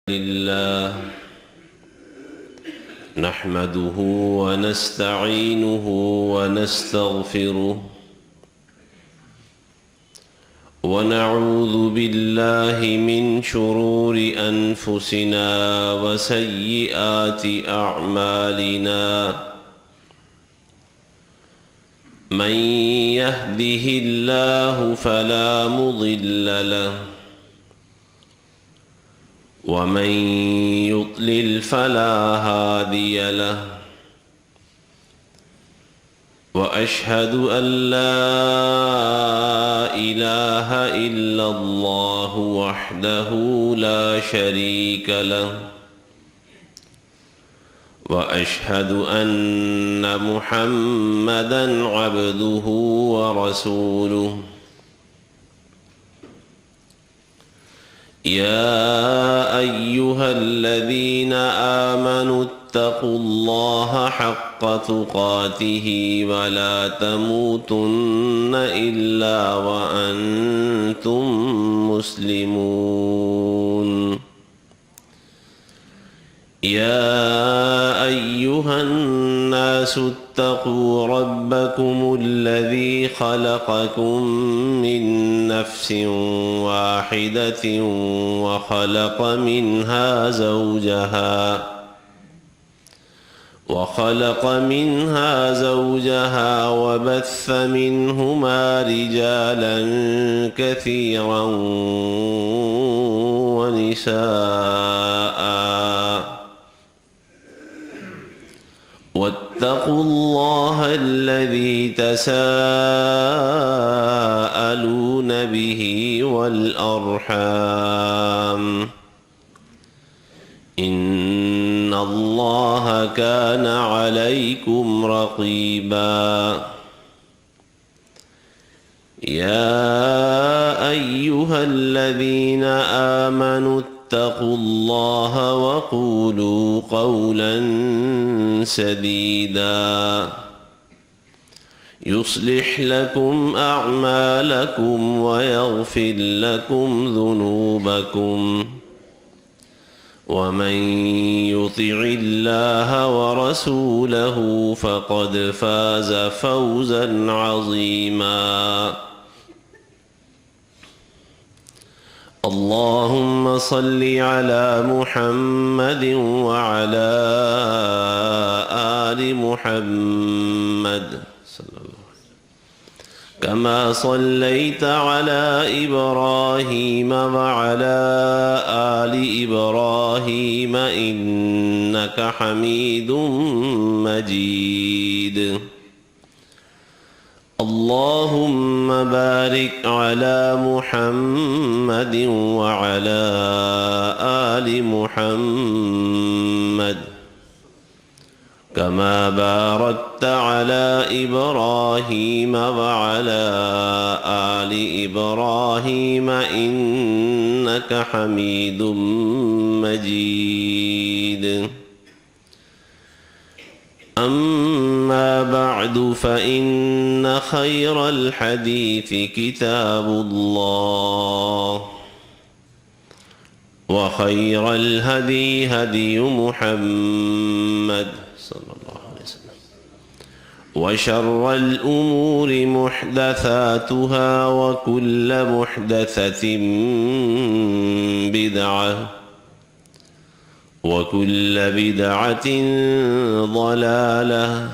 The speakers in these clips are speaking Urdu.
لله نحمده ونستعينه ونستغفره ونعوذ بالله من شرور أنفسنا وسيئات أعمالنا من يهده الله فلا مضل له ومن يضلل فلا هادي له وأشهد أن لا إله إلا الله وحده لا شريك له وأشهد أن محمدًا عبده ورسوله يا أيها الذين آمنوا اتقوا الله حق تقاته ولا تموتن إلا وأنتم مسلمون يا أيها الناس اتقوا ربكم الذي خلقكم من نفس واحدة وخلق منها زوجها وبث منهما رجالا كثيرا ونساء واتقوا الله الذي تساءلون به والأرحام إن الله كان عليكم رقيبا يا أيها الذين آمنوا اتقوا الله وقولوا قولا سديدا يصلح لكم أعمالكم ويغفر لكم ذنوبكم ومن يطع الله ورسوله فقد فاز فوزا عظيما اللهم صل على محمد وعلى آل محمد كما صليت على إبراهيم وعلى آل إبراهيم إنك حميد مجيد اللهم بارك على محمد وعلى آل محمد كما باركت على إبراهيم وعلى آل إبراهيم إنك حميد مجيد أما بعد فإن خير الحديث كتاب الله وخير الهدي هدي محمد صلى الله عليه وسلم وشر الأمور محدثاتها وكل محدثة بدعة وكل بدعة ضلالة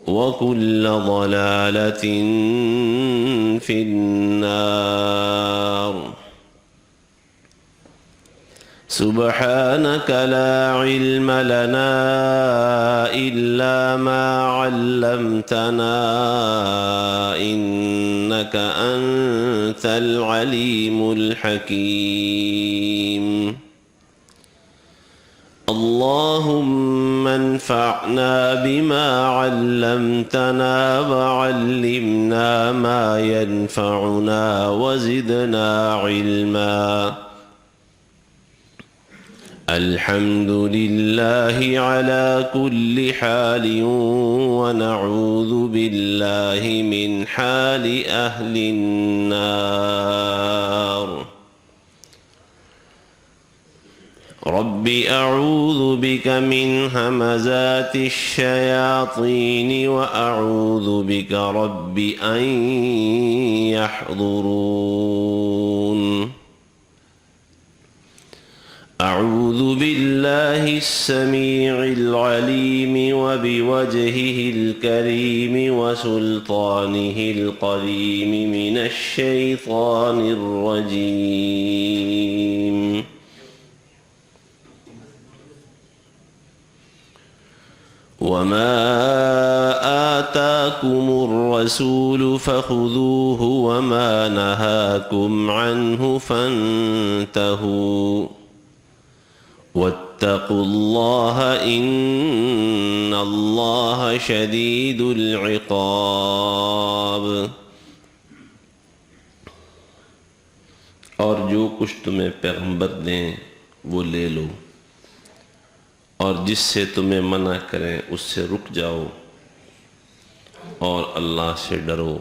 وكل ضلالة في النار سبحانك لا علم لنا إلا ما علمتنا إنك أنت العليم الحكيم اللهم انفعنا بما علمتنا وعلمنا ما ينفعنا وزدنا علما الحمد لله على كل حال ونعوذ بالله من حال أهل النار رب أعوذ بك من همزات الشياطين وأعوذ بك رب أن يحضرون أعوذ بالله السميع العليم وبوجهه الكريم وسلطانه القديم من الشيطان الرجيم وما آتاكم الرسول فخذوه وما نهاكم عنه فانتهوا واتقوا الله إن الله شديد العقاب۔ اور جو کچھ تمہیں پیغمبر دیں وہ لے لو، اور جس سے تمہیں منع کریں اس سے رک جاؤ، اور اللہ سے ڈرو،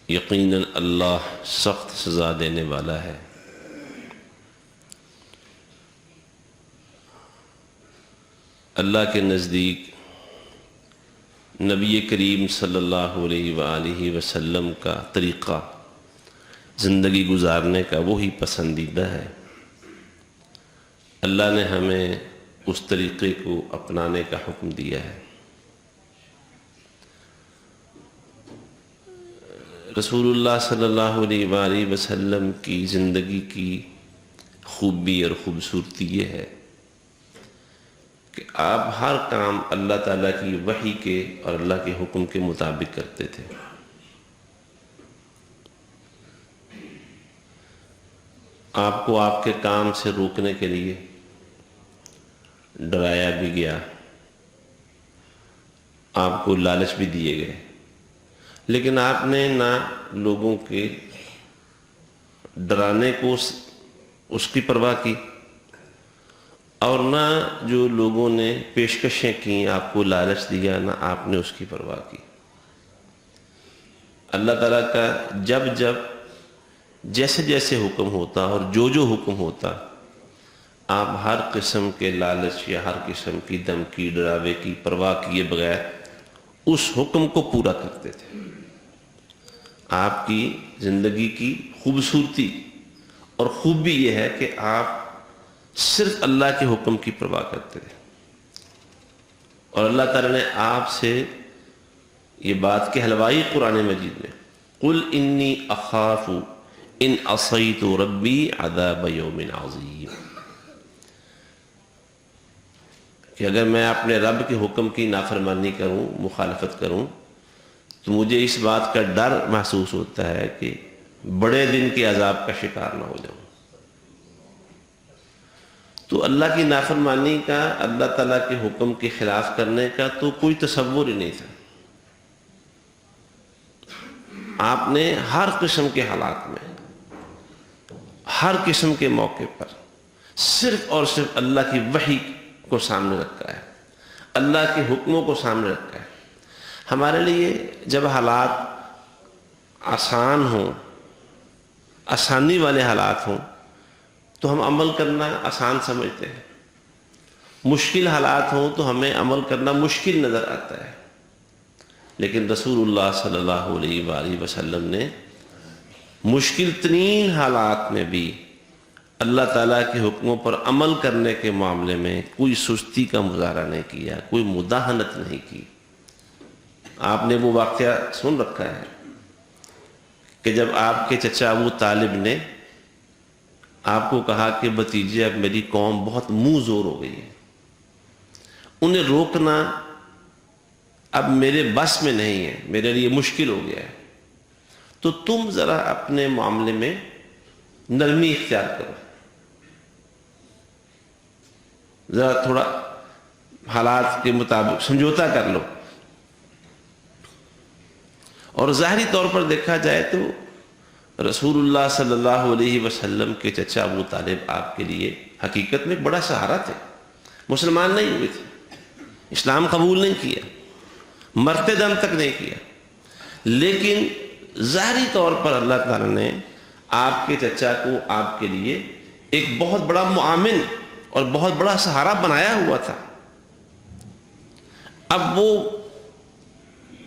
یقیناً اللہ سخت سزا دینے والا ہے۔ اللہ کے نزدیک نبی کریم صلی اللہ علیہ وآلہ وسلم کا طریقہ زندگی گزارنے کا وہی پسندیدہ ہے۔ اللہ نے ہمیں اس طریقے کو اپنانے کا حکم دیا ہے۔ رسول اللہ صلی اللہ علیہ وآلہ وسلم کی زندگی کی خوبی اور خوبصورتی یہ ہے کہ آپ ہر کام اللہ تعالیٰ کی وحی کے اور اللہ کے حکم کے مطابق کرتے تھے۔ آپ کو آپ کے کام سے روکنے کے لیے ڈرایا بھی گیا، آپ کو لالچ بھی دیے گئے، لیکن آپ نے نہ لوگوں کے ڈرانے کو اس کی پرواہ کی، اور نہ جو لوگوں نے پیشکشیں کی آپ کو لالچ دیا، نہ آپ نے اس کی پرواہ کی۔ اللہ تعالیٰ کا جب جب جیسے جیسے حکم ہوتا اور جو حکم ہوتا، آپ ہر قسم کے لالچ یا ہر قسم کی دھمکی ڈراوے کی پرواہ کیے بغیر اس حکم کو پورا کرتے تھے۔ آپ کی زندگی کی خوبصورتی اور خوبی یہ ہے کہ آپ صرف اللہ کے حکم کی پرواہ کرتے تھے، اور اللہ تعالیٰ نے آپ سے یہ بات کہلوائی قرآن مجید میں، قُلْ إِنِّي أَخَافُ إِنْ عَصَيْتُ رَبِّي عَذَابَ يَوْمٍ عَظِيمٍ، کہ اگر میں اپنے رب کے حکم کی نافرمانی کروں، مخالفت کروں، تو مجھے اس بات کا ڈر محسوس ہوتا ہے کہ بڑے دن کے عذاب کا شکار نہ ہو جاؤں۔ تو اللہ کی نافرمانی کا، اللہ تعالیٰ کے حکم کے خلاف کرنے کا تو کوئی تصور ہی نہیں تھا۔ آپ نے ہر قسم کے حالات میں، ہر قسم کے موقع پر صرف اور صرف اللہ کی وحی کو سامنے رکھا ہے، اللہ کے حکموں کو سامنے رکھا ہے۔ ہمارے لیے جب حالات آسان ہوں، آسانی والے حالات ہوں، تو ہم عمل کرنا آسان سمجھتے ہیں، مشکل حالات ہوں تو ہمیں عمل کرنا مشکل نظر آتا ہے۔ لیکن رسول اللہ صلی اللہ علیہ وآلہ وسلم نے مشکل ترین حالات میں بھی اللہ تعالیٰ کے حکموں پر عمل کرنے کے معاملے میں کوئی سستی کا مظاہرہ نہیں کیا، کوئی مداہنت نہیں کی۔ آپ نے وہ واقعہ سن رکھا ہے کہ جب آپ کے چچا ابو طالب نے آپ کو کہا کہ بھتیجے اب میری قوم بہت منہ زور ہو گئی ہے، انہیں روکنا اب میرے بس میں نہیں ہے، میرے لیے مشکل ہو گیا ہے، تو تم ذرا اپنے معاملے میں نرمی اختیار کرو، ذرا تھوڑا حالات کے مطابق سمجھوتا کر لو۔ اور ظاہری طور پر دیکھا جائے تو رسول اللہ صلی اللہ علیہ وسلم کے چچا ابو طالب آپ کے لیے حقیقت میں بڑا سہارا تھے، مسلمان نہیں ہوئے تھے، اسلام قبول نہیں کیا، مرتے دم تک نہیں کیا، لیکن ظاہری طور پر اللہ تعالیٰ نے آپ کے چچا کو آپ کے لیے ایک بہت بڑا معاون اور بہت بڑا سہارا بنایا ہوا تھا، اب وہ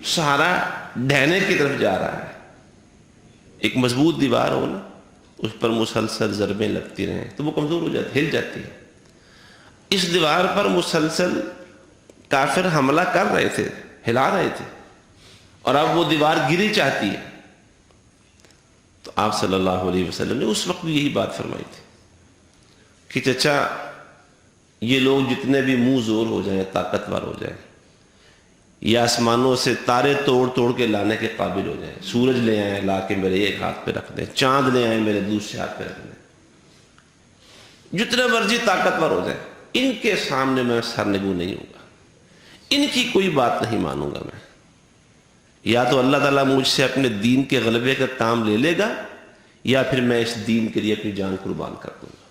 سہارا ڈھہنے کی طرف جا رہا ہے۔ ایک مضبوط دیوار ہو نا، اس پر مسلسل ضربیں لگتی رہیں تو وہ کمزور ہو جاتی، ہل جاتی ہے۔ اس دیوار پر مسلسل کافر حملہ کر رہے تھے، ہلا رہے تھے، اور اب وہ دیوار گری چاہتی ہے۔ تو آپ صلی اللہ علیہ وسلم نے اس وقت بھی یہی بات فرمائی تھی کہ چچا، یہ لوگ جتنے بھی منہ زور ہو جائیں، طاقتور ہو جائیں، یا آسمانوں سے تارے توڑ توڑ کے لانے کے قابل ہو جائیں، سورج لے آئیں لا کے میرے ایک ہاتھ پہ رکھ دیں، چاند لے آئیں میرے دوسرے ہاتھ پہ رکھ دیں، جتنے مرضی طاقتور ہو جائیں، ان کے سامنے میں سرنگو نہیں ہوں گا، ان کی کوئی بات نہیں مانوں گا میں۔ یا تو اللہ تعالیٰ مجھ سے اپنے دین کے غلبے کا کام لے لے گا، یا پھر میں اس دین کے لیے اپنی جان قربان کر دوں گا۔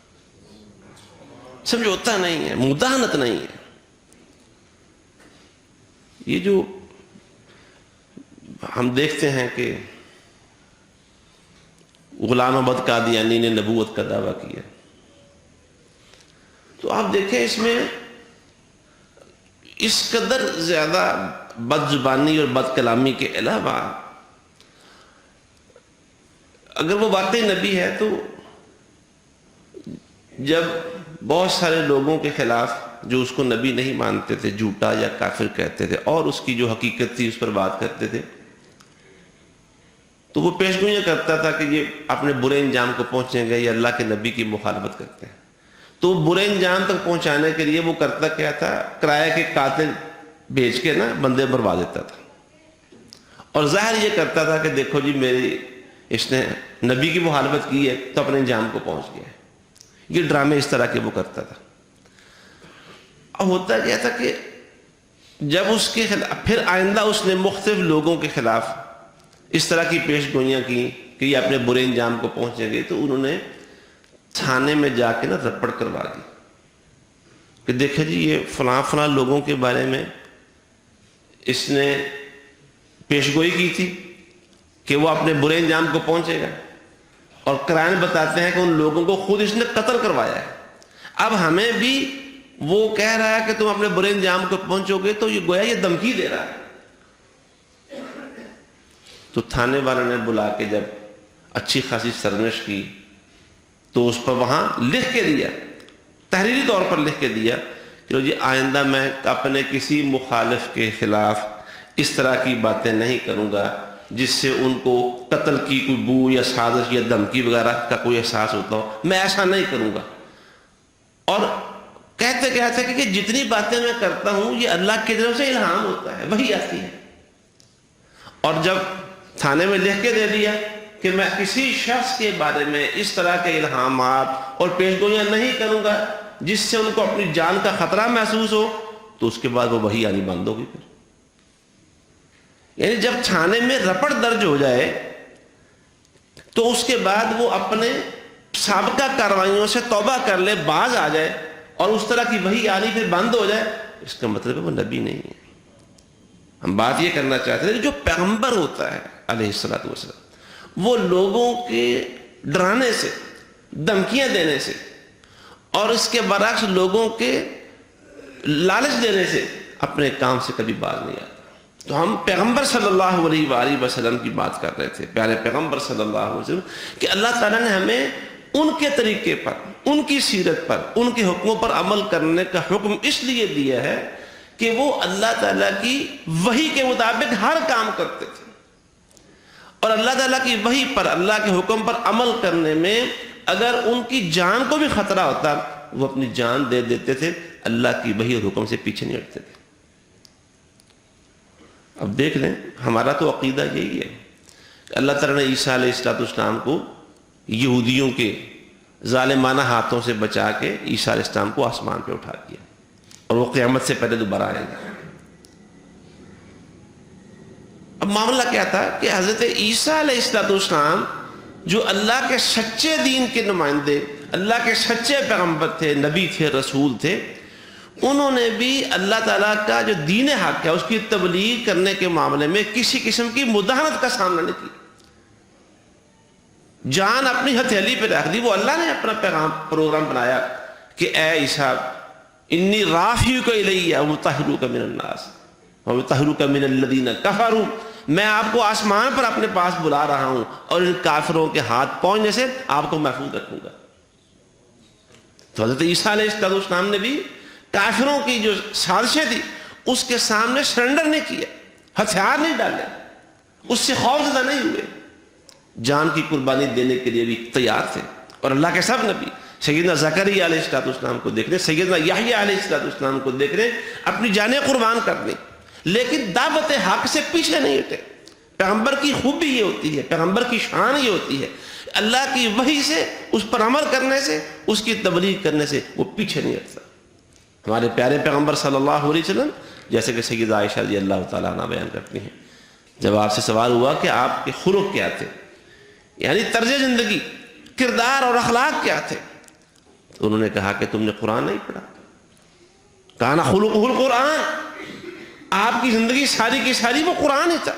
سمجھوتا نہیں ہے، مداہنت نہیں ہے۔ یہ جو ہم دیکھتے ہیں کہ غلام احمد قادیانی نے نبوت کا دعویٰ کیا، تو آپ دیکھیں اس میں اس قدر زیادہ بد زبانی اور بد کلامی کے علاوہ، اگر وہ واقعی نبی ہے تو جب بہت سارے لوگوں کے خلاف جو اس کو نبی نہیں مانتے تھے، جھوٹا یا کافر کہتے تھے، اور اس کی جو حقیقت تھی اس پر بات کرتے تھے، تو وہ پیشگوئیاں کرتا تھا کہ یہ اپنے برے انجام کو پہنچیں گے، یہ اللہ کے نبی کی مخالفت کرتے ہیں۔ تو برے انجام تک پہنچانے کے لیے وہ کرتا کیا تھا، کرایہ کے قاتل بھیج کے نا بندے مروا دیتا تھا، اور ظاہر یہ کرتا تھا کہ دیکھو جی میری اس نے نبی کی مخالفت کی ہے تو اپنے انجام کو پہنچ گیا ہے۔ یہ ڈرامے اس طرح کے وہ کرتا تھا۔ اب ہوتا کیا تھا کہ جب اس کے خلاف پھر آئندہ اس نے مختلف لوگوں کے خلاف اس طرح کی پیش گوئیاں کی کہ یہ اپنے برے انجام کو پہنچیں گے، تو انہوں نے تھانے میں جا کے نا رپٹ کروا دی کہ دیکھیں جی یہ فلاں فلاں لوگوں کے بارے میں اس نے پیش گوئی کی تھی کہ وہ اپنے برے انجام کو پہنچے گا، اور کرائن بتاتے ہیں کہ ان لوگوں کو خود اس نے قتل کروایا ہے۔ اب ہمیں بھی وہ کہہ رہا ہے کہ تم اپنے برے انجام کو پہنچو گے، تو یہ گویا یہ دھمکی دے رہا ہے۔ تو تھانے والے نے بلا کے جب اچھی خاصی سرزنش کی تو اس پر وہاں لکھ کے دیا، تحریری طور پر لکھ کے دیا کہ جی آئندہ میں اپنے کسی مخالف کے خلاف اس طرح کی باتیں نہیں کروں گا جس سے ان کو قتل کی کوئی بو یا سازش یا دھمکی وغیرہ کا کوئی احساس ہوتا ہو، میں ایسا نہیں کروں گا۔ اور کہتے کہتے کہ جتنی باتیں میں کرتا ہوں یہ اللہ کی طرف سے الہام ہوتا ہے، وہی آتی ہے۔ اور جب تھانے میں لکھ کے دے دیا کہ میں کسی شخص کے بارے میں اس طرح کے الہامات اور پیشگوئیاں نہیں کروں گا جس سے ان کو اپنی جان کا خطرہ محسوس ہو، تو اس کے بعد وہ وہی آنی بند ہوگی۔ پھر یعنی جب تھانے میں رپٹ درج ہو جائے تو اس کے بعد وہ اپنے سابقہ کاروائیوں سے توبہ کر لے، باز آ جائے، اور اس طرح کی وہی آنی پھر بند ہو جائے، اس کا مطلب ہے وہ نبی نہیں ہے۔ ہم بات یہ کرنا چاہتے ہیں جو پیغمبر ہوتا ہے علیہ الصلوۃ والسلام، وہ لوگوں کے ڈرانے سے، دھمکیاں دینے سے، اور اس کے برعکس لوگوں کے لالچ دینے سے اپنے کام سے کبھی باز نہیں آتا۔ تو ہم پیغمبر صلی اللہ علیہ وآلہ وسلم کی بات کر رہے تھے، پیارے پیغمبر صلی اللہ علیہ وسلم، کہ اللہ تعالیٰ نے ہمیں ان کے طریقے پر، ان کی سیرت پر، ان کے حکموں پر عمل کرنے کا حکم اس لیے دیا ہے کہ وہ اللہ تعالیٰ کی وحی کے مطابق ہر کام کرتے تھے، اور اللہ تعالیٰ کی وحی پر، اللہ کے حکم پر عمل کرنے میں اگر ان کی جان کو بھی خطرہ ہوتا وہ اپنی جان دے دیتے تھے، اللہ کی وحی اور حکم سے پیچھے نہیں ہٹتے تھے۔ اب دیکھ لیں ہمارا تو عقیدہ یہی ہے کہ اللہ تعالیٰ نے عیسیٰ علیہ السلام کو یہودیوں کے ظالمانہ ہاتھوں سے بچا کے عیسیٰ علیہ السلام کو آسمان پہ اٹھا دیا، اور وہ قیامت سے پہلے دوبارہ آئیں گے۔ اب معاملہ کیا تھا کہ حضرت عیسیٰ علیہ السلام جو اللہ کے سچے دین کے نمائندے، اللہ کے سچے پیغمبر تھے، نبی تھے، رسول تھے، انہوں نے بھی اللہ تعالیٰ کا جو دین حق ہے اس کی تبلیغ کرنے کے معاملے میں کسی قسم کی مداہنت کا سامنا نہیں کیا، جان اپنی ہتھیلی پہ رکھ دی. وہ اللہ نے اپنا پروگرام بنایا کہ اے عیسیٰ انی رافعک الی ومطہرک من الناس ومطہرک من الذین کفروا، میں آپ کو آسمان پر اپنے پاس بلا رہا ہوں اور ان کافروں کے ہاتھ پہنچنے سے آپ کو محفوظ رکھوں گا. تو حضرت عیسیٰ علیہ السلام نے بھی کافروں کی جو سازشیں تھی اس کے سامنے سرنڈر نہیں کیا، ہتھیار نہیں ڈالے، اس سے خوف زدہ نہیں ہوئے، جان کی قربانی دینے کے لیے بھی تیار تھے. اور اللہ کے سب نبی سیدنا زکریا علیہ السلام کو دیکھ رہے، سیدنا یحییٰ علیہ السلام کو دیکھ رہے، اپنی جانیں قربان کر دیں، لیکن دعوت حق سے پیچھے نہیں ہٹے. پیغمبر کی خوبی یہ ہوتی ہے، پیغمبر کی شان یہ ہوتی ہے، اللہ کی وحی سے، اس پر عمل کرنے سے، اس کی تبلیغ کرنے سے وہ پیچھے نہیں ہٹتا. ہمارے پیارے پیغمبر صلی اللہ علیہ وسلم جیسے کہ سیدہ عائشہ رضی اللہ تعالیٰ عنہ بیان کرتی ہیں، جب آپ سے سوال ہوا کہ آپ کے خلق کیا تھے، یعنی طرز زندگی، کردار اور اخلاق کیا تھے، تو انہوں نے کہا کہ تم نے قرآن نہیں پڑھا. کانا خلقہ القرآن، آپ کی زندگی ساری کی ساری وہ قرآن ہی تھا.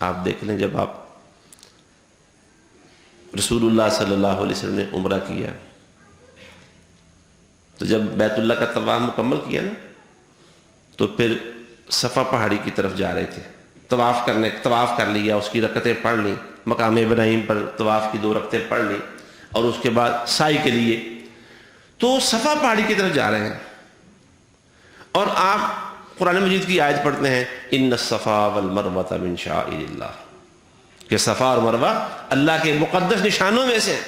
آپ دیکھ لیں جب آپ رسول اللہ صلی اللہ علیہ وسلم نے عمرہ کیا تو جب بیت اللہ کا طواف مکمل کیا نا تو پھر صفا پہاڑی کی طرف جا رہے تھے، طواف کر لیا، اس کی رکعتیں پڑھ لیں، مقام ابراہیم پر طواف کی 2 رکعتیں پڑھ لیں اور اس کے بعد سعی کے لیے تو صفا پہاڑی کی طرف جا رہے ہیں. اور آپ قرآن مجید کی آیت پڑھتے ہیں ان الصفا والمروہ من شعائر اللہ، کہ صفا اور مروہ اللہ کے مقدس نشانوں میں سے ہیں.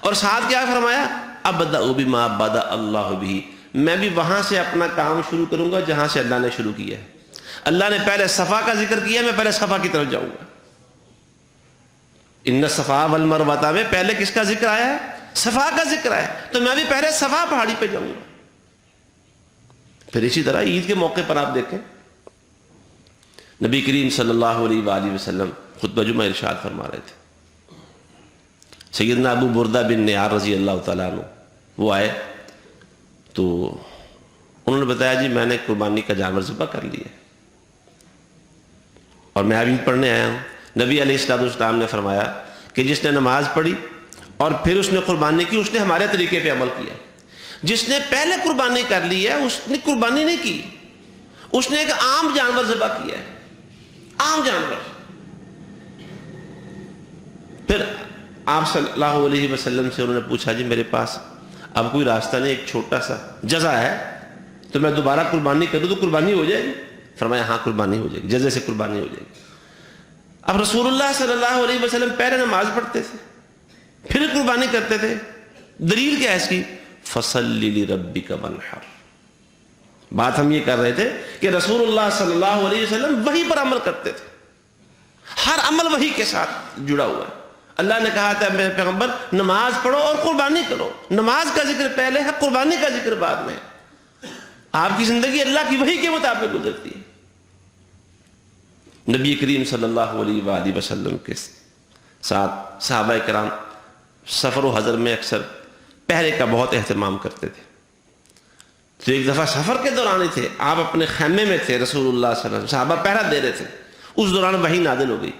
اور ساتھ کیا فرمایا ابدأ بما بدأ اللہ بہ، میں بھی وہاں سے اپنا کام شروع کروں گا جہاں سے اللہ نے شروع کیا ہے. اللہ نے پہلے صفا کا ذکر کیا، میں پہلے صفا کی طرف جاؤں گا. ان الصفا والمروہ میں پہلے کس کا ذکر آیا ہے؟ صفا کا ذکر آیا، تو میں بھی پہلے صفا پہاڑی پہ جاؤں گا. پھر اسی طرح عید کے موقع پر آپ دیکھیں نبی کریم صلی اللہ علیہ وآلہ وسلم خطبہ جمعہ ارشاد فرما رہے تھے. سیدنا ابو بردہ بن نیار رضی اللہ تعالیٰ عنہ وہ آئے تو انہوں نے بتایا جی میں نے قربانی کا جانور ذبح کر لیا اور میں عید پڑھنے آیا ہوں. نبی علیہ السلام نے فرمایا کہ جس نے نماز پڑھی اور پھر اس نے قربانی کی اس نے ہمارے طریقے پہ عمل کیا. جس نے پہلے قربانی کر لی ہے اس نے قربانی نہیں کی، اس نے ایک عام جانور ذبح کیا ہے، عام جانور. پھر آپ صلی اللہ علیہ وسلم سے انہوں نے پوچھا جی میرے پاس اب کوئی راستہ نہیں، ایک چھوٹا سا جزا ہے تو میں دوبارہ قربانی کروں تو قربانی ہو جائے گی؟ فرمایا ہاں قربانی ہو جائے گی، جزے سے قربانی ہو جائے گی. اب رسول اللہ صلی اللہ علیہ وسلم پہلے نماز پڑھتے تھے پھر قربانی کرتے تھے. دلیل کیا ہے اس کی؟ فَصَلِّ لِرَبِّكَ وَانْحَرْ. بات ہم یہ کر رہے تھے کہ رسول اللہ صلی اللہ علیہ وسلم وحی پر عمل کرتے تھے، ہر عمل وحی کے ساتھ جڑا ہوا ہے. اللہ نے کہا تھا میرے پیغمبر نماز پڑھو اور قربانی کرو، نماز کا ذکر پہلے ہے، قربانی کا ذکر بعد میں. آپ کی زندگی اللہ کی وحی کے مطابق گزرتی ہے. نبی کریم صلی اللہ علیہ وآلہ وسلم کے ساتھ صحابہ کرام سفر و حضر میں اکثر پہرے کا بہت اہتمام کرتے تھے. تو ایک دفعہ سفر کے دوران ہی تھے، آپ اپنے خیمے میں تھے، رسول اللہ صلی اللہ علیہ وسلم صحابہ پہرا دے رہے تھے. اس دوران وحی نازل ہو گئی.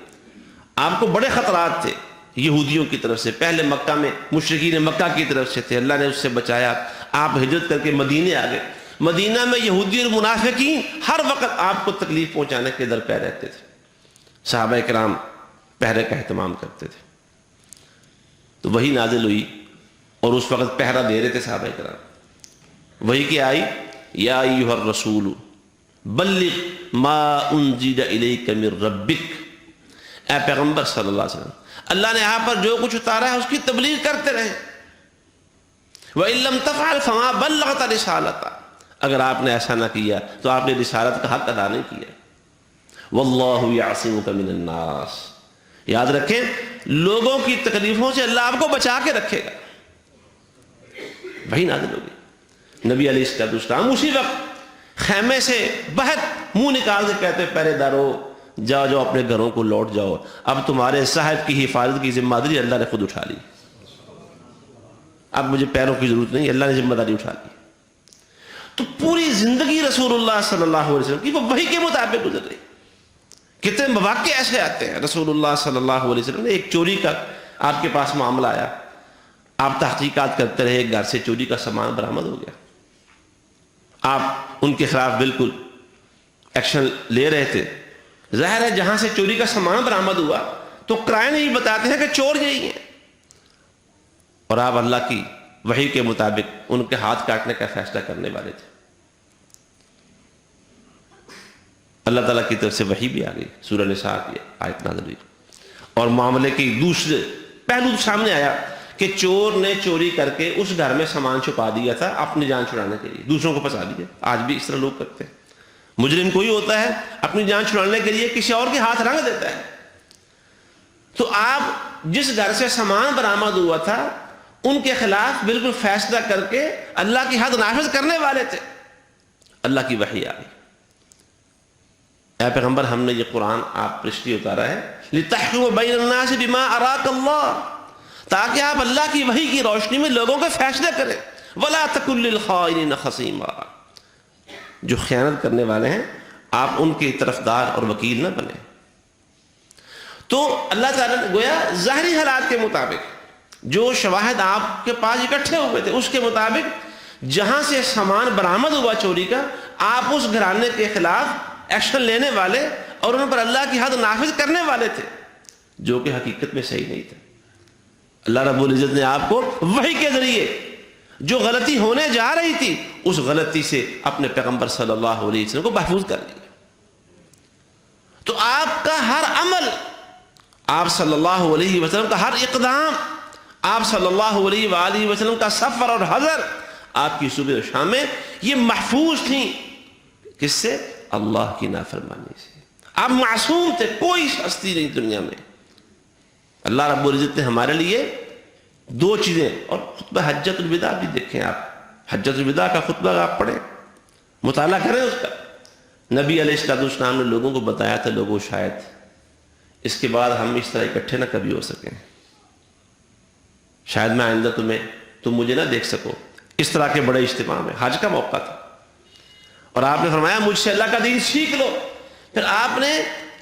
آپ کو بڑے خطرات تھے یہودیوں کی طرف سے، پہلے مکہ میں مشرکین مکہ کی طرف سے تھے، اللہ نے اس سے بچایا. آپ ہجرت کر کے مدینے آ گئے. مدینہ میں یہودی اور منافقین ہر وقت آپ کو تکلیف پہنچانے کے در پہ رہتے تھے. صحابہ کرام پہرے کا اہتمام کرتے تھے. تو وہی نازل ہوئی اور اس وقت پہرا دے رہے تھے صحابہ کرام. وہی کہ آئی یا ایھا الرسول بلغ ما انزل الیک من ربک، اے پیغمبر صلی اللہ علیہ وسلم اللہ نے آپ پر جو کچھ اتارا ہے اس کی تبلیغ کرتے رہیں. وَإِن لَّمْ تَفْعَلْ فَمَا بَلَّغْتَ رِسَالَتَهُ، اگر آپ نے ایسا نہ کیا تو آپ نے رسالت کا حق ادا نہیں کیا. وَاللَّهُ يَعْصِمُكَ مِنَ النَّاسِ، یاد رکھیں لوگوں کی تکلیفوں سے اللہ آپ کو بچا کے رکھے گا. وہی نازل ہوگی. نبی علیہ السلام اسی وقت خیمے سے بہت منہ نکال کے کہتے پہرے دارو جاؤ جاؤ اپنے گھروں کو لوٹ جاؤ، اب تمہارے صاحب کی حفاظت کی ذمہ داری اللہ نے خود اٹھا لی، اب مجھے پیروں کی ضرورت نہیں، اللہ نے ذمہ داری اٹھا لی. تو پوری زندگی رسول اللہ صلی اللہ علیہ وسلم کی وہ وحی کے مطابق گزر رہی. کتنے مواقع ایسے آتے ہیں رسول اللہ صلی اللہ علیہ وسلم نے ایک چوری کا آپ کے پاس معاملہ آیا, آپ تحقیقات کرتے رہے, گھر سے چوری کا سامان برآمد ہو گیا, آپ ان کے خلاف بالکل ایکشن لے رہے تھے. ظاہر ہے جہاں سے چوری کا سامان برآمد ہوا تو کرائن یہ بتاتے ہیں کہ چور یہی ہیں, اور آپ اللہ کی وحی کے مطابق ان کے ہاتھ کاٹنے کا فیصلہ کرنے والے تھے. اللہ تعالیٰ کی طرف سے وحی بھی آ گئی, سورہ نساء کی آیت نازل ہوئی, اور معاملے کی دوسرے پہلو سامنے آیا کہ چور نے چوری کر کے اس گھر میں سامان چھپا دیا تھا اپنی جان چھڑانے کے لیے, دوسروں کو پھنسا دیا. آج بھی اس طرح لوگ کرتے ہیں. مجرم کوئی ہوتا ہے اپنی جان چھڑانے کے لیے کسی اور کے ہاتھ رنگ دیتا ہے. تو آپ جس گھر سے سامان برآمد ہوا تھا ان کے خلاف بالکل فیصلہ کر کے اللہ کی حد نافذ کرنے والے تھے. اللہ کی وحی آ گئی, اے پیغمبر ہم نے یہ قرآن آپ پر اس لیے اتارا ہے لِتَحْكُمَ بَيْنَ النَّاسِ بِمَا أَرَاكَ اللَّهُ, تاکہ آپ اللہ کی وحی کی روشنی میں لوگوں کے فیصلے کریں. وَلَا تَكُن لِّلْخَائِنِينَ خَصِيمًا, جو خیانت کرنے والے ہیں آپ ان کے طرفدار اور وکیل نہ بنیں. تو اللہ تعالیٰ نے گویا ظاہری حالات کے مطابق جو شواہد آپ کے پاس اکٹھے ہوئے تھے اس کے مطابق جہاں سے سامان برآمد ہوا چوری کا, آپ اس گھرانے کے خلاف ایکشن لینے والے اور ان پر اللہ کی حد نافذ کرنے والے تھے, جو کہ حقیقت میں صحیح نہیں تھا. اللہ رب العزت نے آپ کو وحی کے ذریعے جو غلطی ہونے جا رہی تھی اس غلطی سے اپنے پیغمبر صلی اللہ علیہ وسلم کو محفوظ کر لیا. تو آپ کا ہر عمل, آپ صلی اللہ علیہ وسلم کا ہر اقدام, آپ صلی اللہ علیہ وآلہ وسلم کا سفر اور حضر, آپ کی صبح و شامیں یہ محفوظ تھیں. کس سے؟ اللہ کی نافرمانی سے. آپ معصوم تھے, کوئی ہستی نہیں دنیا میں. اللہ رب العزت نے ہمارے لیے دو چیزیں, اور خطبہ حجت الوداع بھی دیکھیں آپ, حجت الوداع کا خطبہ آپ پڑھیں, مطالعہ کریں اس کا. نبی علیہ السلام نے لوگوں کو بتایا تھا, لوگوں شاید اس کے بعد ہم اس طرح اکٹھے نہ کبھی ہو سکیں, شاید میں آئندہ تم مجھے نہ دیکھ سکو. اس طرح کے بڑے اجتماع میں حج کا موقع تھا, اور آپ نے فرمایا مجھ سے اللہ کا دین سیکھ لو. پھر آپ نے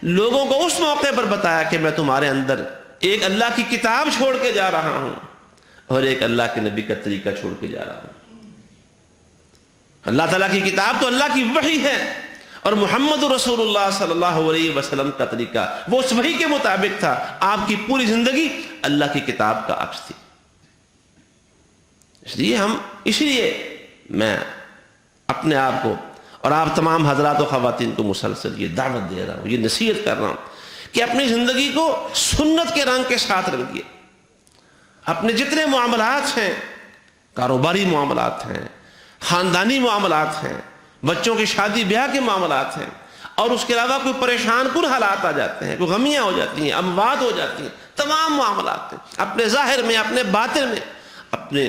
لوگوں کو اس موقع پر بتایا کہ میں تمہارے اندر ایک اللہ کی کتاب چھوڑ کے جا رہا ہوں اور ایک اللہ کے نبی کا طریقہ چھوڑ کے جا رہا ہوں. اللہ تعالیٰ کی کتاب تو اللہ کی وحی ہے, اور محمد رسول اللہ صلی اللہ علیہ وسلم کا طریقہ وہ اس وحی کے مطابق تھا. آپ کی پوری زندگی اللہ کی کتاب کا عکس تھی. اس لیے میں اپنے آپ کو اور آپ تمام حضرات و خواتین کو مسلسل یہ دعوت دے رہا ہوں, یہ نصیحت کر رہا ہوں کہ اپنی زندگی کو سنت کے رنگ کے ساتھ رنگیے. اپنے جتنے معاملات ہیں, کاروباری معاملات ہیں, خاندانی معاملات ہیں, بچوں کی شادی بیاہ کے معاملات ہیں, اور اس کے علاوہ کوئی پریشان کن حالات آ جاتے ہیں, کوئی غمیاں ہو جاتی ہیں, اموات ہو جاتی ہیں, تمام معاملات ہیں, اپنے ظاہر میں, اپنے باطن میں, اپنے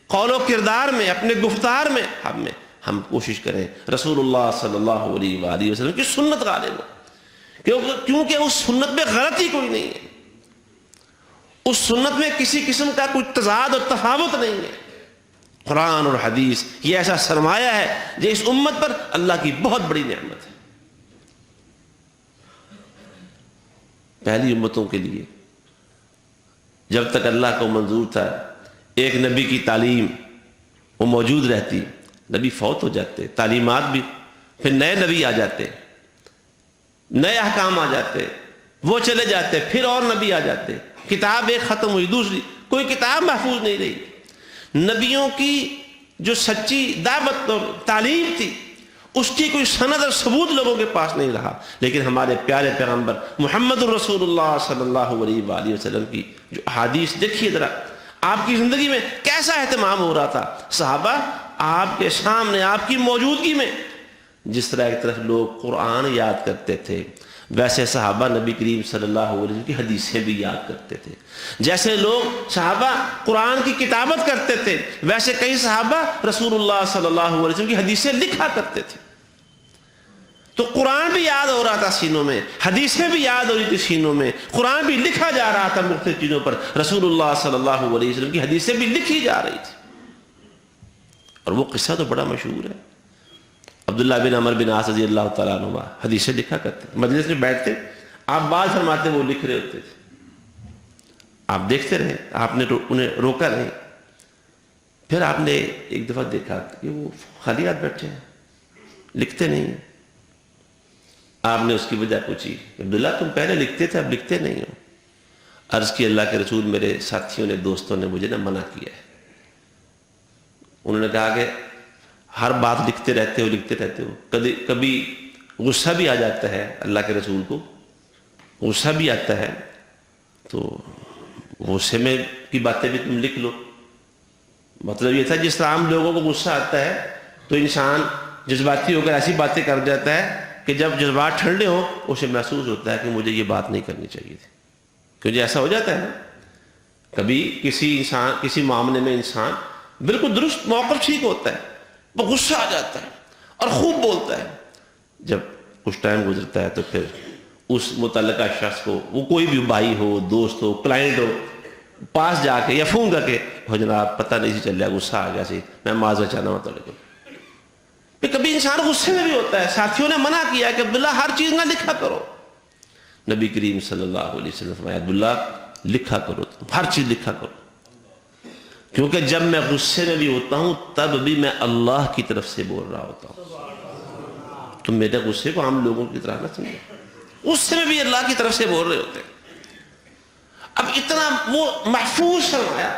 قول و کردار میں, اپنے گفتار میں ہم کوشش کریں رسول اللہ صلی اللہ علیہ وآلہ وسلم کی سنت غالب ہو, کیونکہ اس سنت میں غلطی کوئی نہیں ہے, اس سنت میں کسی قسم کا کوئی تضاد اور تفاوت نہیں ہے. قرآن اور حدیث یہ ایسا سرمایہ ہے جو اس امت پر اللہ کی بہت بڑی نعمت ہے. پہلی امتوں کے لیے جب تک اللہ کو منظور تھا ایک نبی کی تعلیم وہ موجود رہتی, نبی فوت ہو جاتے, تعلیمات بھی, پھر نئے نبی آ جاتے, نئے احکام آ جاتے, وہ چلے جاتے, پھر اور نبی آ جاتے, کتاب ایک ختم ہوئی, دوسری, کوئی کتاب محفوظ نہیں رہی. نبیوں کی جو سچی دعوت اور تعلیم تھی اس کی کوئی سند اور ثبوت لوگوں کے پاس نہیں رہا. لیکن ہمارے پیارے پیغمبر محمد الرسول اللہ صلی اللہ علیہ وآلہ وسلم کی جو احادیث دیکھیے ذرا, آپ کی زندگی میں کیسا اہتمام ہو رہا تھا. صحابہ آپ کے سامنے, آپ کی موجودگی میں جس طرح ایک طرف لوگ قرآن یاد کرتے تھے ویسے صحابہ نبی کریم صلی اللہ علیہ وسلم کی حدیثیں بھی یاد کرتے تھے. جیسے لوگ صحابہ قرآن کی کتابت کرتے تھے ویسے کئی صحابہ رسول اللہ صلی اللہ علیہ وسلم کی حدیثیں لکھا کرتے تھے. تو قرآن بھی یاد ہو رہا تھا سینوں میں, حدیثیں بھی یاد ہو رہی تھی سینوں میں, قرآن بھی لکھا جا رہا تھا مختلف چیزوں پر, رسول اللہ صلی اللہ علیہ وسلم کی حدیثیں بھی لکھی جا رہی تھی. اور وہ قصہ تو بڑا مشہور ہے, عبداللہ بن عمر بن عاص رضی اللہ تعالیٰ عنہ حدیثیں لکھا کرتے, مجلس میں بیٹھتے, آپ بات فرماتے وہ لکھ رہے ہوتے تھے. آپ دیکھتے رہے, آپ نے انہیں روکا نہیں. پھر آپ نے ایک دفعہ دیکھا کہ وہ خالی ہاتھ بیٹھے ہیں, لکھتے نہیں ہیں. آپ نے اس کی وجہ پوچھی, عبداللہ تم پہلے لکھتے تھے اب لکھتے نہیں ہو. عرض کی اللہ کے رسول میرے ساتھیوں نے, دوستوں نے مجھے منع کیا ہے. انہوں نے کہا کہ ہر بات لکھتے رہتے ہو لکھتے رہتے ہو, کبھی غصہ بھی آ جاتا ہے, اللہ کے رسول کو غصہ بھی آتا ہے, تو غصے میں کی باتیں بھی تم لکھ لو. مطلب یہ تھا جس طرح عام لوگوں کو غصہ آتا ہے تو انسان جذباتی ہو کر ایسی باتیں کر جاتا ہے کہ جب جذبات ٹھنڈے ہوں اسے محسوس ہوتا ہے کہ مجھے یہ بات نہیں کرنی چاہیے تھی. کیونکہ ایسا ہو جاتا ہے نا, کبھی کسی معاملے میں انسان بالکل درست موقف ٹھیک ہوتا ہے, وہ غصہ آ جاتا ہے اور خوب بولتا ہے. جب کچھ ٹائم گزرتا ہے تو پھر اس متعلقہ شخص کو, وہ کوئی بھی بھائی ہو, دوست ہو, کلائنٹ ہو, پاس جا کے یا فون کر کے, ہو جناب پتہ نہیں سی چل رہا, غصہ آ گیا سی, میں معذرت چاہنا ہوں تھوڑے کو. پھر کبھی انسان غصے میں بھی ہوتا ہے. ساتھیوں نے منع کیا کہ عبداللہ ہر چیز نہ لکھا کرو. نبی کریم صلی اللہ علیہ وسلم فرمایا عبداللہ لکھا کرو, تم ہر چیز لکھا کرو, کیونکہ جب میں غصے میں بھی ہوتا ہوں تب بھی میں اللہ کی طرف سے بول رہا ہوتا ہوں. تم میرے غصے کو عام لوگوں کی طرح نہ سمجھو, غصے میں بھی اللہ کی طرف سے بول رہے ہوتے ہیں. اب اتنا وہ محفوظ فرمایا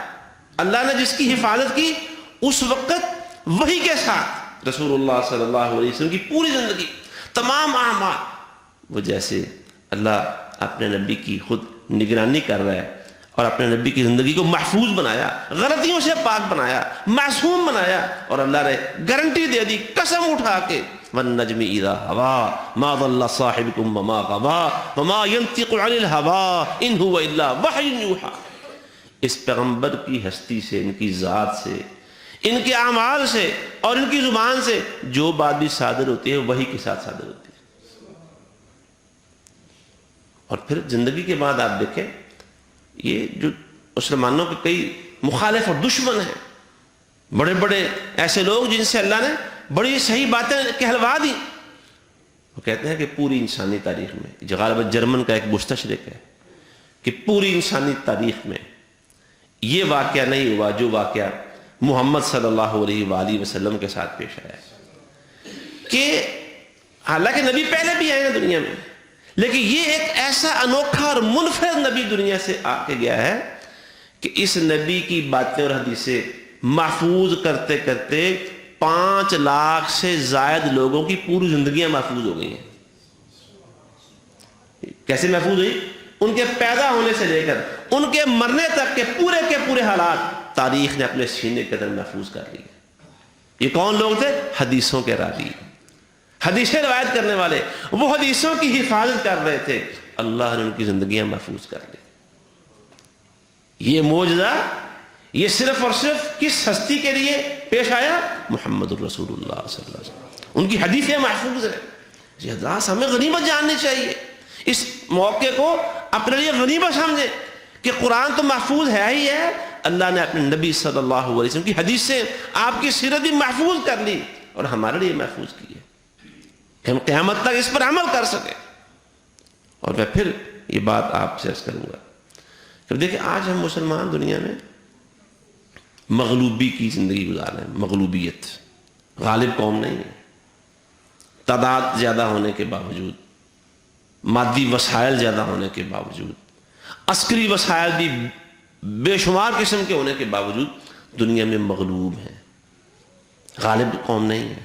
اللہ نے, جس کی حفاظت کی اس وقت وحی کے ساتھ رسول اللہ صلی اللہ علیہ وسلم کی پوری زندگی, تمام اعمال, وہ جیسے اللہ اپنے نبی کی خود نگرانی کر رہا ہے اور اپنے نبی کی زندگی کو محفوظ بنایا, غلطیوں سے پاک بنایا, معصوم بنایا, اور اللہ نے گارنٹی دے دی قسم اٹھا کے والنجم اذا هوى ما ضل صاحبكم وما غوى وما ينطق عن الهوى ان هو الا وحي يوحى. اس پیغمبر کی ہستی سے, ان کی ذات سے, ان کے اعمال سے اور ان کی زبان سے جو بات بھی صادر ہوتی ہے وحی کے ساتھ صادر ہوتی ہے. اور پھر زندگی کے بعد آپ دیکھیں یہ جو مسلمانوں کے کئی مخالف اور دشمن ہیں, بڑے بڑے ایسے لوگ جن سے اللہ نے بڑی صحیح باتیں کہلوا دی, وہ کہتے ہیں کہ پوری انسانی تاریخ میں, جو غالباً جرمن کا ایک مستشرق ہے, کہ پوری انسانی تاریخ میں یہ واقعہ نہیں ہوا جو واقعہ محمد صلی اللہ علیہ وآلہ وسلم کے ساتھ پیش آیا ہے. کہ حالانکہ نبی پہلے بھی آئے ہیں دنیا میں, لیکن یہ ایک ایسا انوکھا اور منفرد نبی دنیا سے آ کے گیا ہے کہ اس نبی کی باتیں اور حدیثیں محفوظ کرتے کرتے 5 لاکھ سے زائد لوگوں کی پوری زندگیاں محفوظ ہو گئی ہیں. کیسے محفوظ ہوئی؟ ان کے پیدا ہونے سے لے کر ان کے مرنے تک کے پورے حالات تاریخ نے اپنے سینے کے اندر محفوظ کر لیے. یہ کون لوگ تھے؟ حدیثوں کے راوی, حدیثیں روایت کرنے والے, وہ حدیثوں کی حفاظت کر رہے تھے, اللہ نے ان کی زندگیاں محفوظ کر لی. یہ معجزہ یہ صرف اور صرف کس ہستی کے لیے پیش آیا؟ محمد الرسول اللہ صلی اللہ علیہ وسلم. ان کی حدیثیں محفوظ ہیں. یہ حدیث ہمیں غنیمت جاننی چاہیے, اس موقع کو اپنے لیے غنیمت سمجھیں کہ قرآن تو محفوظ ہے ہی ہے, اللہ نے اپنے نبی صلی اللہ علیہ وسلم کی حدیثیں, آپ کی سیرت بھی محفوظ کر لی اور ہمارے لیے محفوظ کی ہے کہ ہم قیامت تک اس پر عمل کر سکیں. اور میں پھر یہ بات آپ سے عرض کروں گا کہ دیکھیں آج ہم مسلمان دنیا میں مغلوبی کی زندگی گزار رہے ہیں. مغلوبیت, غالب قوم نہیں ہے. تعداد زیادہ ہونے کے باوجود, مادی وسائل زیادہ ہونے کے باوجود, عسکری وسائل بھی بے شمار قسم کے ہونے کے باوجود دنیا میں مغلوب ہیں, غالب قوم نہیں ہے.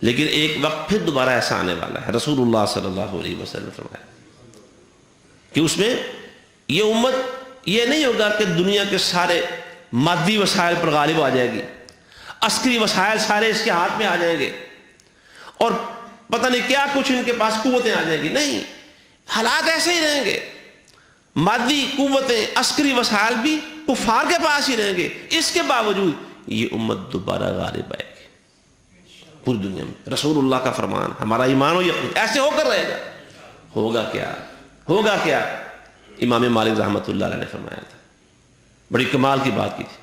لیکن ایک وقت پھر دوبارہ ایسا آنے والا ہے. رسول اللہ صلی اللہ علیہ وسلم فرمایا کہ اس میں یہ امت یہ نہیں ہوگا کہ دنیا کے سارے مادی وسائل پر غالب آ جائے گی, عسکری وسائل سارے اس کے ہاتھ میں آ جائیں گے اور پتہ نہیں کیا کچھ ان کے پاس قوتیں آ جائیں گی. نہیں, حالات ایسے ہی رہیں گے. مادی قوتیں, عسکری وسائل بھی کفار کے پاس ہی رہیں گے. اس کے باوجود یہ امت دوبارہ غالب آئے گی پوری دنیا میں. رسول اللہ کا فرمان, ہمارا ایمان و یقین, ایسے ہو کر رہے گا. ہوگا کیا؟ امام مالک رحمۃ اللہ علیہ نے فرمایا تھا, بڑی کمال کی بات کی تھی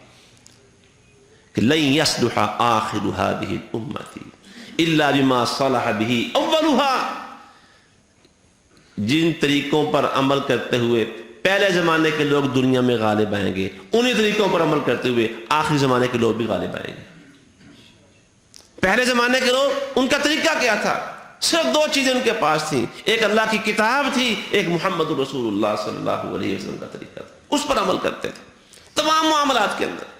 کہ لن يصلح آخر هذه الامة الا بما صلح به اولها. جن طریقوں پر عمل کرتے ہوئے پہلے زمانے کے لوگ دنیا میں غالب آئیں گے، انہی طریقوں پر عمل کرتے ہوئے آخری زمانے کے لوگ بھی غالب آئیں گے۔ پہلے زمانے کے لوگ، ان کا طریقہ کیا تھا؟ صرف دو چیزیں ان کے پاس تھیں، ایک اللہ کی کتاب تھی، ایک محمد رسول اللہ صلی اللہ علیہ وسلم کا طریقہ تھا، اس پر عمل کرتے تھے تمام معاملات کے اندر۔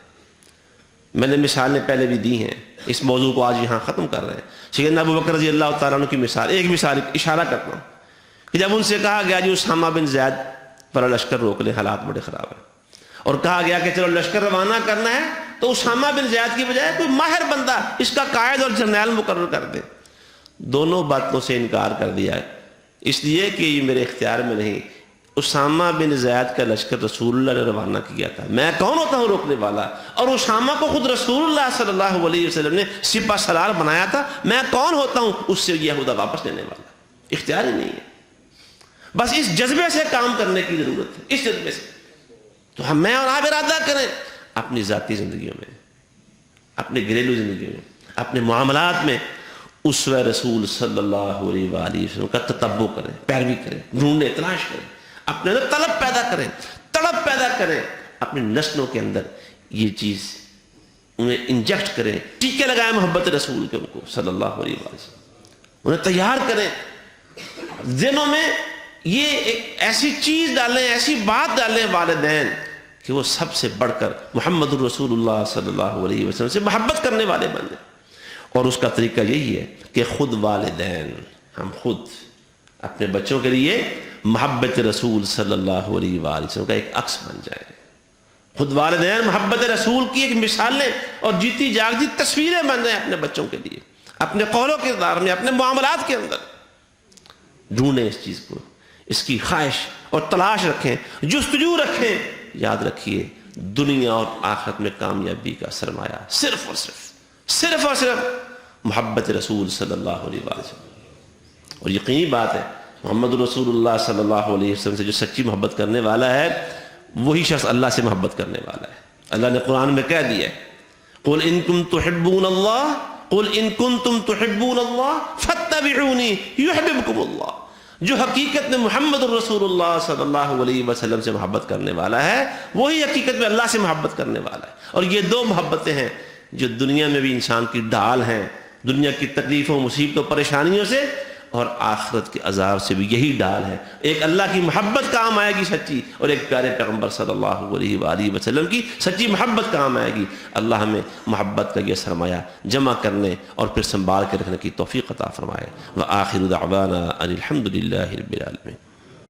میں نے مثالیں پہلے بھی دی ہیں، اس موضوع کو آج یہاں ختم کر رہے ہیں۔ سیدنا ابو بکر رضی اللہ تعالیٰ عنہ کی مثال، ایک مثال اشارہ کرتا ہوں کہ جب ان سے کہا گیا جی اسامہ بن زید پر لشکر روک لیں، حالات بڑے خراب ہیں، اور کہا گیا کہ چلو لشکر روانہ کرنا ہے تو اسامہ بن زید کی بجائے کوئی ماہر بندہ اس کا قائد اور جرنیل مقرر کر دیں، دونوں باتوں سے انکار کر دیا ہے، اس لیے کہ یہ میرے اختیار میں نہیں۔ اسامہ بن زید کا لشکر رسول اللہ نے روانہ کیا تھا، میں کون ہوتا ہوں روکنے والا؟ اور اسامہ کو خود رسول اللہ صلی اللہ علیہ وسلم نے سپہ سالار بنایا تھا، میں کون ہوتا ہوں اس سے یہ عہدہ واپس لینے والا؟ اختیار ہی نہیں ہے۔ بس اس جذبے سے کام کرنے کی ضرورت ہے، اس جذبے سے۔ تو ہم میں اور آپ ارادہ کریں اپنی ذاتی زندگیوں میں، اپنے گھریلو زندگیوں میں، اپنے معاملات میں اسوہ رسول صلی اللہ علیہ وآلہ وسلم کا تتبع کریں، پیروی کریں، ڈھونڈیں، تلاش کریں، اپنے اندر طلب پیدا کریں، طلب پیدا کریں، اپنی نسلوں کے اندر یہ چیز انہیں انجیکٹ کریں، ٹیکے لگائیں محبت رسول کے، ان کو صلی اللہ علیہ وسلم انہیں تیار کریں، ذہنوں میں یہ ایک ایسی چیز ڈالیں، ایسی بات ڈالیں والدین کہ وہ سب سے بڑھ کر محمد الرسول اللہ صلی اللہ علیہ وسلم سے محبت کرنے والے بن جائیں۔ اور اس کا طریقہ یہی ہے کہ خود والدین، ہم خود اپنے بچوں کے لیے محبت رسول صلی اللہ علیہ وآلہ وسلم کا ایک عکس بن جائے۔ خود والدین محبت رسول کی ایک مثالیں اور جیتی جاگتی تصویریں بن جائیں اپنے بچوں کے لیے، اپنے قول و کردار میں، اپنے معاملات کے اندر۔ ڈھونڈیں اس چیز کو، اس کی خواہش اور تلاش رکھیں، جستجو رکھیں۔ یاد رکھیے دنیا اور آخرت میں کامیابی کا سرمایہ صرف اور صرف محبت رسول صلی اللہ علیہ وسلم۔ اور یقینی بات ہے محمد رسول اللہ صلی اللہ علیہ وسلم سے جو سچی محبت کرنے والا ہے وہی شخص اللہ سے محبت کرنے والا ہے۔ اللہ نے قرآن میں کہہ دیا ہے قُلْ إِن كُنتُمْ تُحِبُّونَ اللَّهَ قُلْ إِن كُنتُمْ تُحِبُّونَ اللَّهَ فَاتَّبِعُونِي يُحْبِبْكُمُ اللَّهُ۔ جو حقیقت میں محمد الرسول اللہ صلی اللہ علیہ وسلم سے محبت کرنے والا ہے وہی حقیقت میں اللہ سے محبت کرنے والا ہے۔ اور یہ دو محبتیں ہیں جو دنیا میں بھی انسان کی ڈھال ہیں، دنیا کی تکلیفوں، مصیبتوں، پریشانیوں سے، اور آخرت کے عذاب سے بھی یہی ڈال ہے۔ ایک اللہ کی محبت کام آئے گی سچی، اور ایک پیارے پیغمبر صلی اللہ علیہ وآلہ وسلم کی سچی محبت کام آئے گی۔ اللہ ہمیں محبت کا یہ سرمایہ جمع کرنے اور پھر سنبھال کے رکھنے کی توفیق عطا فرمائے۔ وآخر دعوانا ان الحمد للہ رب العالمین۔